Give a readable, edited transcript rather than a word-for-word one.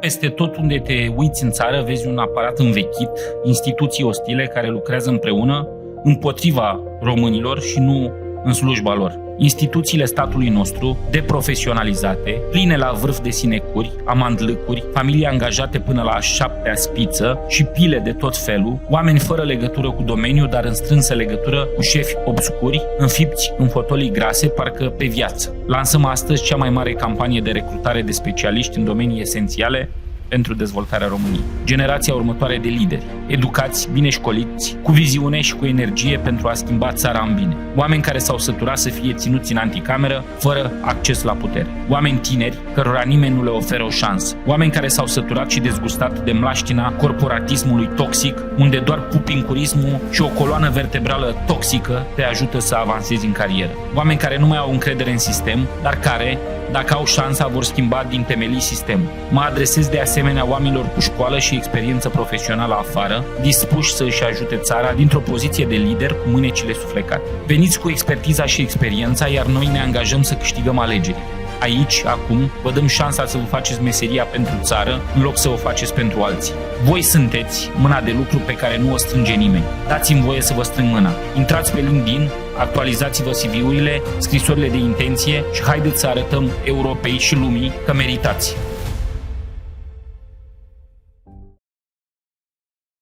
Peste tot unde te uiți în țară, vezi un aparat învechit, instituții ostile care lucrează împreună împotriva românilor și nu în slujba lor. Instituțiile statului nostru, deprofesionalizate, pline la vârf de sinecuri, amandlâcuri, familii angajate până la a 7-a spiță și pile de tot felul, oameni fără legătură cu domeniul, dar în strânsă legătură cu șefi obscuri, înfipți în fotolii grase, parcă pe viață. Lansăm astăzi cea mai mare campanie de recrutare de specialiști în domenii esențiale pentru dezvoltarea României. Generația următoare de lideri, educați, bine școliți, cu viziune și cu energie pentru a schimba țara în bine. Oameni care s-au săturat să fie ținuți în anticameră, fără acces la putere. Oameni tineri, cărora nimeni nu le oferă o șansă. Oameni care s-au săturat și dezgustat de mlaștina corporatismului toxic, unde doar pupincurismul și o coloană vertebrală toxică te ajută să avansezi în carieră. Oameni care nu mai au încredere în sistem, dar care, dacă au șansa, vor schimba din temelii sistemul. Mă adresez de asemenea oamenilor cu școală și experiență profesională afară, dispuși să își ajute țara dintr-o poziție de lider cu mânecile suflecate. Veniți cu expertiza și experiența, iar noi ne angajăm să câștigăm alegeri. Aici, acum, vă dăm șansa să vă faceți meseria pentru țară, în loc să o faceți pentru alții. Voi sunteți mâna de lucru pe care nu o strânge nimeni. Dați-mi voie să vă strâng mâna. Intrați pe LinkedIn, actualizați-vă CV-urile, scrisorile de intenție și haideți să arătăm Europei și lumii că meritați.